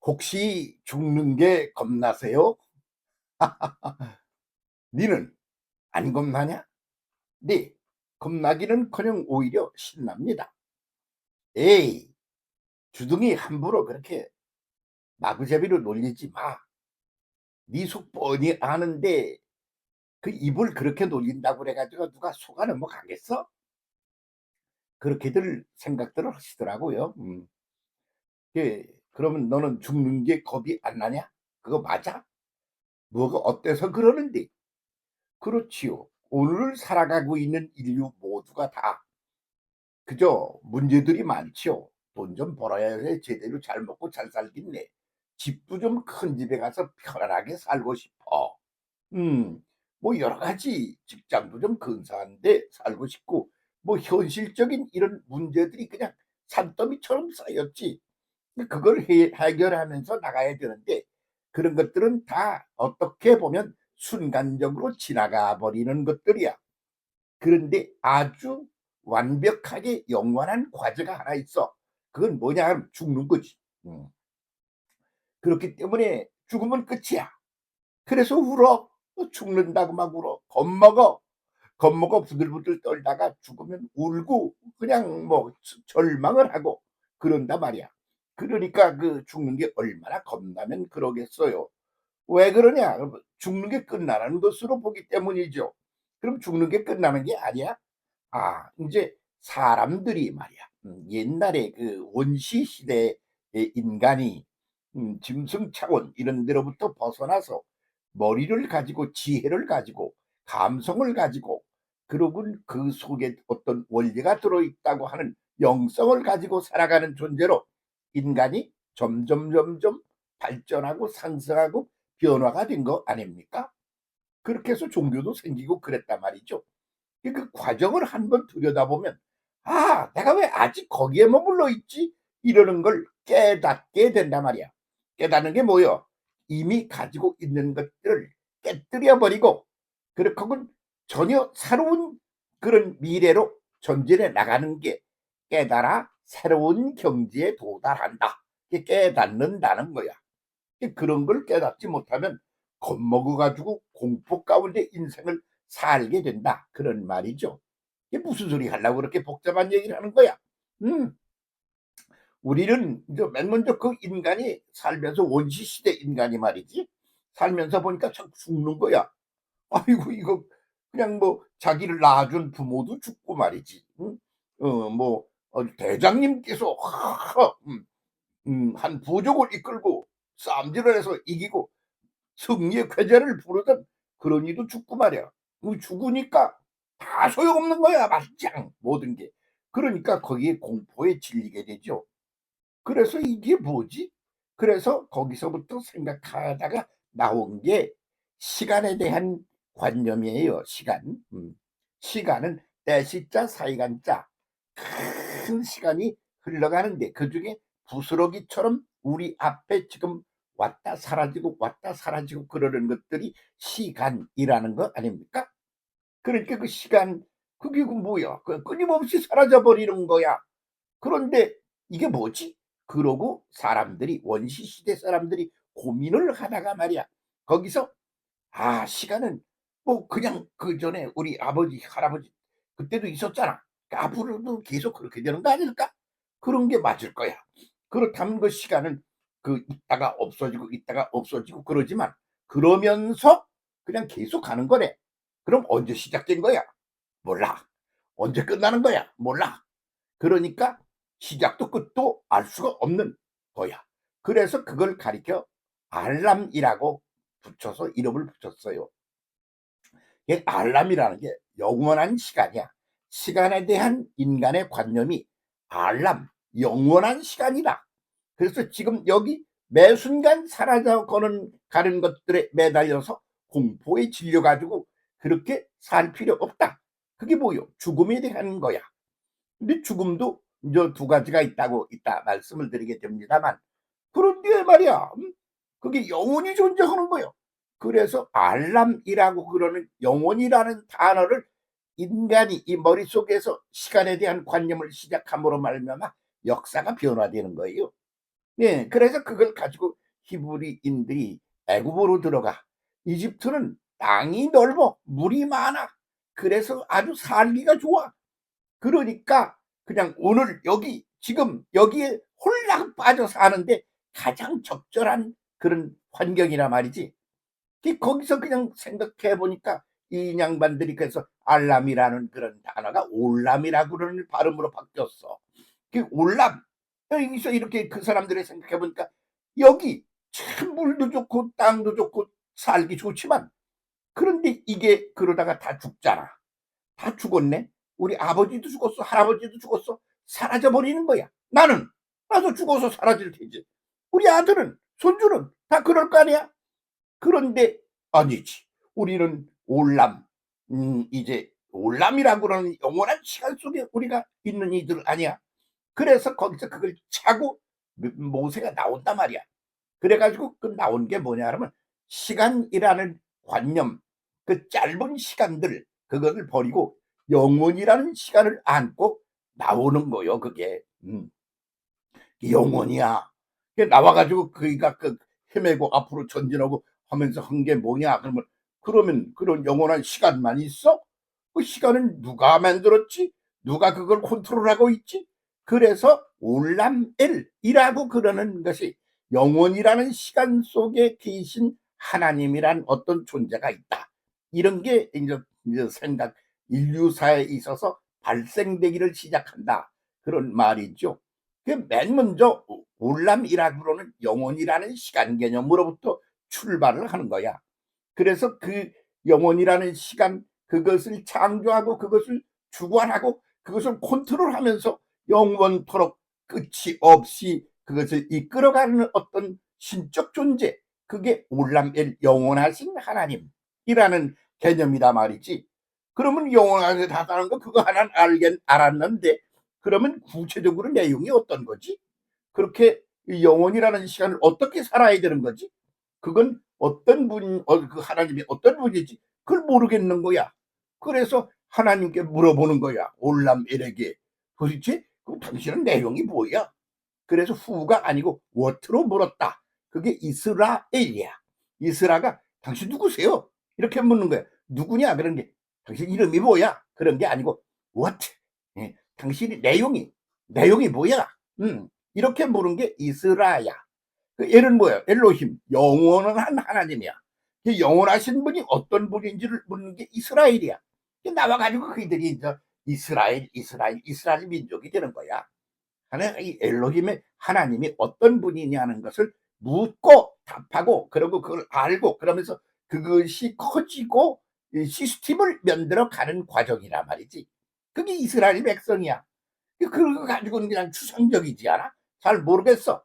혹시 죽는 게 겁나세요? 니는 안 겁나냐? 네, 겁나기는커녕 오히려 신납니다. 에이, 주둥이 함부로 그렇게 마구잡이로 놀리지 마. 네 속 뻔히 아는데 그 입을 그렇게 놀린다고 그래가지고 누가 속아 넘어가겠어? 그렇게들 생각들을 하시더라고요. 그러면 너는 죽는 게 겁이 안 나냐? 그거 맞아? 뭐가 어때서 그러는데? 그렇지요. 오늘을 살아가고 있는 인류 모두가 다 그저 문제들이 많지요. 돈 좀 벌어야 해 제대로 잘 먹고 잘 살겠네. 집도 좀 큰 집에 가서 편안하게 살고 싶어. 음, 뭐 여러 가지 직장도 좀 근사한데 살고 싶고 뭐 현실적인 이런 문제들이 그냥 산더미처럼 쌓였지. 그걸 해결하면서 나가야 되는데 그런 것들은 다 어떻게 보면 순간적으로 지나가 버리는 것들이야. 그런데 아주 완벽하게 영원한 과제가 하나 있어. 그건 뭐냐 하면 죽는 거지. 음. 그렇기 때문에 죽으면 끝이야. 그래서 울어. 죽는다고 막 울어. 겁먹어. 겁먹어 부들부들 떨다가 죽으면 울고 그냥 뭐 절망을 하고 그런단 말이야. 그러니까 그 죽는 게 얼마나 겁나면 그러겠어요. 왜 그러냐? 죽는 게 끝나는 것으로 보기 때문이죠. 그럼 죽는 게 끝나는 게 아니야? 아, 이제 사람들이 말이야. 옛날에 그 원시 시대의 인간이 짐승 차원 이런 데로부터 벗어나서 머리를 가지고 지혜를 가지고 감성을 가지고 그리고 그 속에 어떤 원리가 들어있다고 하는 영성을 가지고 살아가는 존재로 인간이 점점 발전하고 상승하고 변화가 된 거 아닙니까? 그렇게 해서 종교도 생기고 그랬단 말이죠. 그 과정을 한번 들여다보면 '아 내가 왜 아직 거기에 머물러 있지?' 이러는 걸 깨닫게 된단 말이야. 깨닫는 게 뭐예요? 이미 가지고 있는 것들을 깨뜨려 버리고 그렇게는 전혀 새로운 그런 미래로 전진해 나가는 게 깨달아 새로운 경지에 도달한다. 이게 깨닫는다는 거야. 그런 걸 깨닫지 못하면 겁먹어 가지고 공포 가운데 인생을 살게 된다. 그런 말이죠. 이게 무슨 소리 하려고 그렇게 복잡한 얘기를 하는 거야. 음. 우리는 이제 맨 먼저 그 인간이 살면서 원시 시대 인간이 말이지. 살면서 보니까 자꾸 죽는 거야. 아이고 이거 그냥 뭐 자기를 낳아준 부모도 죽고 말이지. 응? 뭐 대장님께서 한 부족을 이끌고 싸움질을 해서 이기고 승리의 쾌제를 부르던 그런 이도 죽고 말이야. 죽으니까 다 소용없는 거야 말짱 모든 게. 그러니까 거기에 공포에 질리게 되죠. 그래서 이게 뭐지? 그래서 거기서부터 생각하다가 나온 게 시간에 대한 관념이에요. 시간. 시간은 때시자 사이간자 큰 시간이 흘러가는데 그중에 부스러기처럼 우리 앞에 지금 왔다 사라지고 그러는 것들이 시간이라는 거 아닙니까? 그러니까 그 시간 그게 그 뭐야? 그 끊임없이 사라져 버리는 거야. 그런데 이게 뭐지? 그러고 사람들이 원시 시대 사람들이 고민을 하다가 말이야. 거기서 아 시간은 뭐 그냥 그전에 우리 아버지 할아버지 그때도 있었잖아. 그러니까 앞으로도 계속 그렇게 되는 거 아닐까? 그런 게 맞을 거야. 그렇다면 그 시간은 그 있다가 없어지고 그러지만 그러면서 그냥 계속 가는 거네. 그럼 언제 시작된 거야? 몰라. 언제 끝나는 거야? 몰라. 그러니까 시작도 끝도 알 수가 없는 거야. 그래서 그걸 가리켜 알람이라고 붙여서 이름을 붙였어요. 이 알람이라는 게 영원한 시간이야. 시간에 대한 인간의 관념이 알람, 영원한 시간이다. 그래서 지금 여기 매 순간 사라져 가는 것들에 매달려서 공포에 질려 가지고 그렇게 살 필요 없다. 그게 뭐요? 죽음에 대한 거야. 근데 죽음도 이제 두 가지가 있다고 이따 말씀을 드리게 됩니다만 그런데 말이야 그게 영원히 존재하는 거예요. 그래서 알람이라고 그러는 영원이라는 단어를 인간이 이 머릿속에서 시간에 대한 관념을 시작함으로 말미암아 역사가 변화되는 거예요. 예. 그래서 그걸 가지고 히브리인들이 애굽으로 들어가. 이집트는 땅이 넓어 물이 많아. 그래서 아주 살기가 좋아. 그러니까 그냥 오늘 여기 지금 여기에 홀랑 빠져 사는데 가장 적절한 그런 환경이란 말이지. 거기서 그냥 생각해 보니까 이 양반들이 그래서 알람이라는 그런 단어가 올람이라고 그러는 발음으로 바뀌었어. 그 올람. 여기서 이렇게 그 사람들이 생각해 보니까 여기 참 물도 좋고 땅도 좋고 살기 좋지만 그런데 이게 그러다가 다 죽잖아. 다 죽었네. 우리 아버지도 죽었어. 할아버지도 죽었어. 사라져 버리는 거야. 나도 죽어서 사라질 테지. 우리 아들은 손주는 다 그럴 거 아니야. 그런데 아니지. 우리는 올람, 이제 올람이라고 그러는 영원한 시간 속에 우리가 있는 이들 아니야. 그래서 거기서 그걸 차고 모세가 나온단 말이야. 그래 가지고 그 나온 게 뭐냐 그러면 시간이라는 관념, 그 짧은 시간들 그것을 버리고 영원이라는 시간을 안고 나오는 거요 그게. 영원이야. 그게 나와 가지고 그이가 그 헤매고 앞으로 전진하고 하면서 한 게 뭐냐 그러면 그런 영원한 시간만 있어? 그 시간은 누가 만들었지? 누가 그걸 컨트롤하고 있지? 그래서 올람엘이라고 그러는 것이 영원이라는 시간 속에 계신 하나님이란 어떤 존재가 있다. 이런 게 이제 생각 인류사에 있어서 발생되기를 시작한다. 그런 말이죠. 그 맨 먼저 올람이라고는 영혼이라는 시간 개념으로부터 출발을 하는 거야. 그래서 그 영혼이라는 시간 그것을 창조하고 그것을 주관하고 그것을 컨트롤하면서 영원토록 끝이 없이 그것을 이끌어가는 어떤 신적 존재 그게 올람엘 영원하신 하나님이라는 개념이다 말이지. 그러면 영원하다는 거 그거 하나는 알았는데 그러면 구체적으로 내용이 어떤 거지? 그렇게 영혼이라는 시간을 어떻게 살아야 되는 거지? 그건 어떤 그 하나님이 어떤 분이지? 그걸 모르겠는 거야. 그래서 하나님께 물어보는 거야. 올람엘에게. 도대체 그 당신은 내용이 뭐야? 그래서 후가 아니고 what로 물었다. 그게 이스라엘이야. 이스라가 당신 누구세요? 이렇게 묻는 거야. 누구냐? 그런 게 당신 이름이 뭐야? 그런 게 아니고 what? 예, 당신이 내용이 뭐야? 이렇게 물은 게 이스라야. 그 엘은 뭐야? 엘로힘 영원한 하나님이야. 그 영원하신 분이 어떤 분인지를 묻는 게 이스라엘이야. 나와가지고 그들이 이제 이스라엘 민족이 되는 거야. 하나 이 엘로힘의 하나님이 어떤 분이냐는 것을 묻고 답하고 그리고 그걸 알고 그러면서 그것이 커지고 시스템을 만들어 가는 과정이란 말이지. 그게 이스라엘 백성이야. 그거 가지고는 그냥 추상적이지 않아? 잘 모르겠어.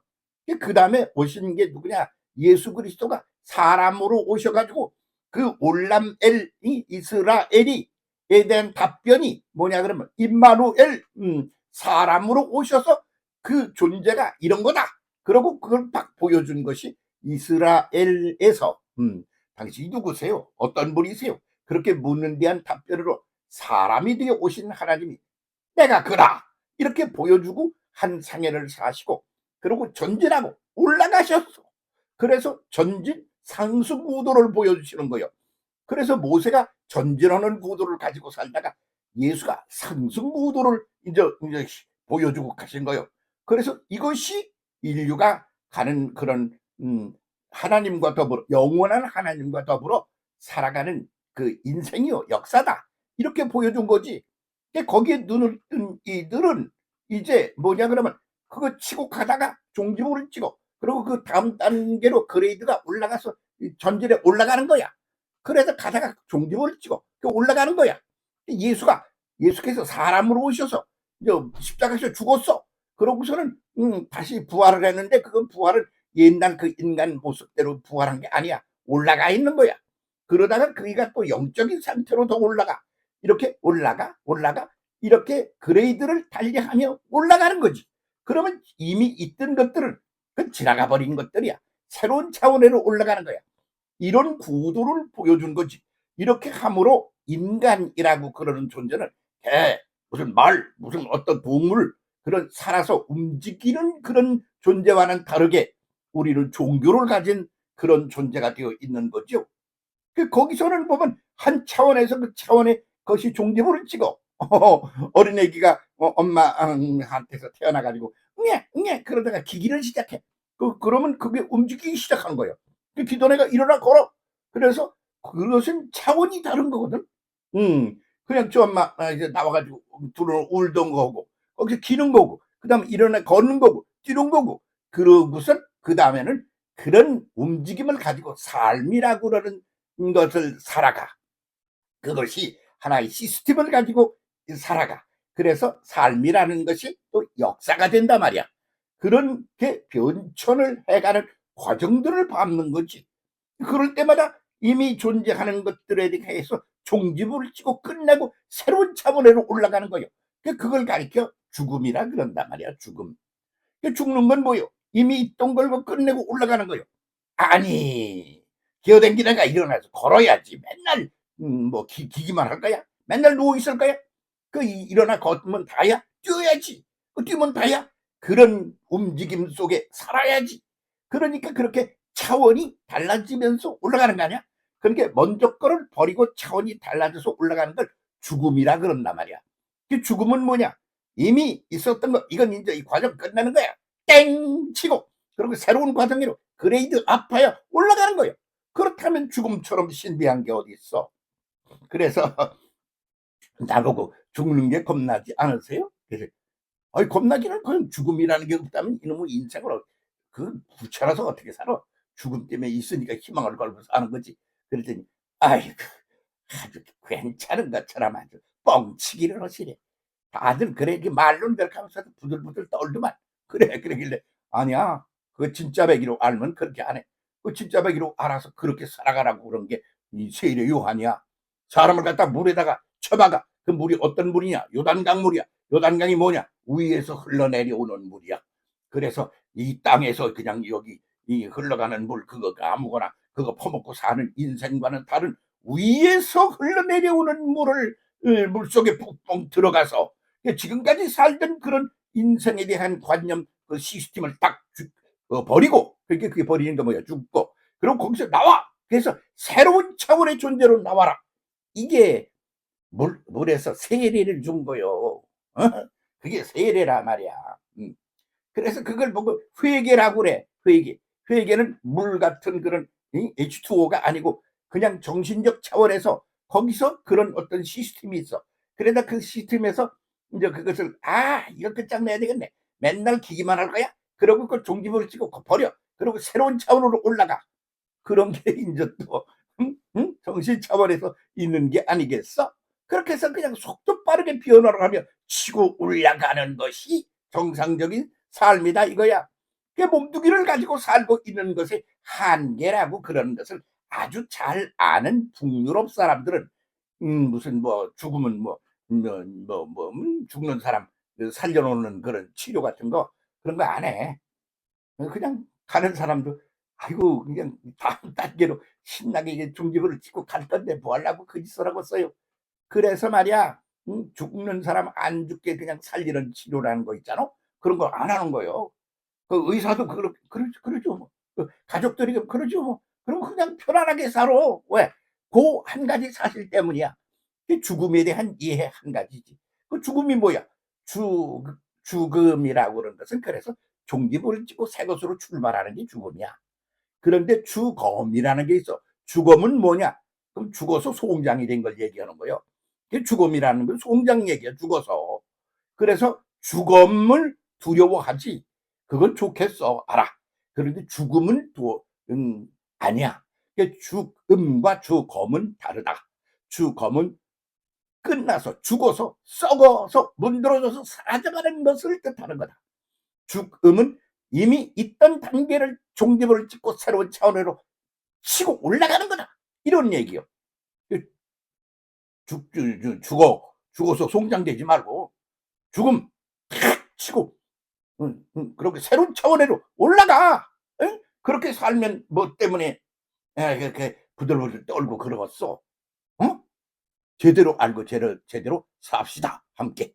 그 다음에 오신 게 누구냐? 예수 그리스도가 사람으로 오셔가지고 그 올람엘이 이스라엘이에 대한 답변이 뭐냐 그러면 임마누엘 사람으로 오셔서 그 존재가 이런 거다. 그러고 그걸 딱 보여준 것이 이스라엘에서 당신이 누구세요? 어떤 분이세요? 그렇게 묻는 대한 답변으로 사람이 되어 오신 하나님이 내가 그라 이렇게 보여주고 한 상해를 사시고 그리고 전진하고 올라가셨어. 그래서 전진 상승 구도를 보여주시는 거예요. 그래서 모세가 전진하는 구도를 가지고 살다가 예수가 상승 구도를 이제 보여주고 가신 거예요. 그래서 이것이 인류가 가는 그런 하나님과 더불어 영원한 하나님과 더불어 살아가는 그 인생이요 역사다 이렇게 보여준 거지. 거기에 눈을 뜬 이들은 이제 뭐냐 그러면 그거 치고 가다가 종지부를 찍어 그리고 그 다음 단계로 그레이드가 올라가서 전진에 올라가는 거야. 그래서 가다가 종지부를 찍어 올라가는 거야. 예수께서 사람으로 오셔서 이제 십자가에서 죽었어. 그러고서는 다시 부활을 했는데 그건 부활은 옛날 그 인간 모습대로 부활한 게 아니야. 올라가 있는 거야. 그러다가 그이가 또 영적인 상태로 더 올라가. 이렇게 올라가 이렇게 그레이드를 달리하며 올라가는 거지. 그러면 이미 있던 것들은 그 지나가 버린 것들이야. 새로운 차원으로 올라가는 거야. 이런 구도를 보여준 거지. 이렇게 함으로 인간이라고 그러는 존재는 개, 무슨 말, 무슨 어떤 동물 그런 살아서 움직이는 그런 존재와는 다르게 우리는 종교를 가진 그런 존재가 되어 있는 거죠. 거기서는 보면 한 차원에서 그 차원의 것이 종지부를 찍어. 어린애기가 엄마한테서 태어나 가지고 응애 응애 그러다가 기기를 시작해. 그러면 그게 움직이기 시작한 거예요. 기도내가 일어나 걸어. 그래서 그것은 차원이 다른 거거든. 그냥 저 엄마 이제 나와 가지고 둘은 울던 거고 거기서 기는 거고 그다음에 일어나 걷는 거고 뛰는 거고 그러고선 그다음에는 그런 움직임을 가지고 삶이라고 그러는 것을 살아가. 그것이 하나의 시스템을 가지고 살아가. 그래서 삶이라는 것이 또 역사가 된단 말이야. 그런 게 변천을 해가는 과정들을 밟는 거지. 그럴 때마다 이미 존재하는 것들에 대해서 종지부를 찍고 끝내고 새로운 차원으로 올라가는 거예요. 그걸 가리켜 죽음이라 그런단 말이야. 죽음. 죽는 건 뭐요? 이미 있던 걸 끝내고 올라가는 거예요. 아니, 기어댕기다가 일어나서 걸어야지. 맨날 뭐 기기만 할 거야? 맨날 누워 있을 거야? 일어나 걷으면 다야? 뛰어야지. 뛰면 다야? 그런 움직임 속에 살아야지. 그러니까 그렇게 차원이 달라지면서 올라가는 거 아니야? 그러니까 먼저 거를 버리고 차원이 달라져서 올라가는 걸 죽음이라 그런단 말이야. 그 죽음은 뭐냐? 이미 있었던 거, 이건 이제 이 과정 끝나는 거야. 땡! 치고, 그리고 새로운 과정으로 그레이드 아파야 올라가는 거예요. 그렇다면 죽음처럼 신비한 게 어디 있어? 그래서 나보고 죽는 게 겁나지 않으세요? 그래서 아니 겁나기는 그냥 죽음이라는 게 없다면 이놈의 인생을 그 부처라서 어떻게 살아? 죽음 때문에 있으니까 희망을 걸고 사는 거지. 그랬더니 아이고 아주 괜찮은 것처럼 아주 뻥치기를 하시네. 다들 그래 이렇게 말로는 그렇게 하면서 부들부들 떨더만. 그래 그러길래 아니야 그 진짜 배기로 알면 그렇게 안 해. 그 진짜 배기로 알아서 그렇게 살아가라고 그런 게 이 세례 요한이야. 사람을 갖다 물에다가 쳐박아. 그 물이 어떤 물이냐? 요단강 물이야. 요단강이 뭐냐? 위에서 흘러내려오는 물이야. 그래서 이 땅에서 그냥 여기 이 흘러가는 물 그거가 아무거나 그거 퍼먹고 사는 인생과는 다른 위에서 흘러내려오는 물을 물속에 푹푹 들어가서 지금까지 살던 그런 인생에 대한 관념 그 시스템을 딱 버리고 그게 버리는 게 뭐야? 죽고 그럼 거기서 나와. 그래서 새로운 차원의 존재로 나와라. 이게 물에서 세례를 준 거요. 어? 그게 세례라 말이야. 그래서 그걸 보고 회개라고 그래. 회개. 회개는 물 같은 그런 H2O가 아니고 그냥 정신적 차원에서 거기서 그런 어떤 시스템이 있어. 그러다 그 시스템에서 이제 그것을 이거 끝장내야 되겠네. 맨날 기기만 할 거야? 그러고 그 종지부를 찍고 버려. 그리고 새로운 차원으로 올라가. 그런 게 이제 또 정신 차원에서 있는 게 아니겠어? 그렇게 해서 그냥 속도 빠르게 변화를 하며 치고 올라가는 것이 정상적인 삶이다 이거야. 그 몸뚱이를 가지고 살고 있는 것의 한계라고 그러는 것을 아주 잘 아는 북유럽 사람들은 무슨 뭐 죽으면 죽는 사람 살려놓는 그런 치료 같은 거 그런 거 안 해. 그냥 가는 사람도 아이고 그냥 다음 단계로 신나게 이제 중지부를 찍고 갈 건데 뭐 하려고 그 짓을 하고 써요. 그래서 말이야 죽는 사람 안 죽게 그냥 살리는 치료라는 거 있잖아. 그런 걸 안 하는 거예요. 그 의사도 그러죠 뭐. 그 가족들이 그러죠 뭐. 그럼 그냥 편안하게 살아. 왜? 고 한 가지 사실 때문이야. 그 죽음에 대한 이해 한 가지지. 그 죽음이 뭐야? 죽 죽음이라고 그러는 것은 그래서 종지부를 찍고 새 것으로 출발하는 게 죽음이야. 그런데 죽음이라는 게 있어. 죽음은 뭐냐? 그럼 죽어서 송장이 된 걸 얘기하는 거예요. 그 죽음이라는 건 송장 얘기야. 죽어서. 그래서 죽음을 두려워하지. 그건 좋겠어. 알아. 그런데 죽음은 아니야. 죽음과 죽음은 다르다. 죽음은 끝나서 죽어서 썩어서 문드러져서 사라져가는 것을 뜻하는 거다. 죽음은 이미 있던 단계를 종지부를 찍고 새로운 차원으로 치고 올라가는 거다. 이런 얘기요. 죽어서 송장되지 말고 죽음 탁 치고 그렇게 새로운 차원으로 올라가. 응? 그렇게 살면 뭐 때문에 그렇게 부들부들 떨고 그러겠어. 어? 제대로 알고 제대로 삽시다 함께.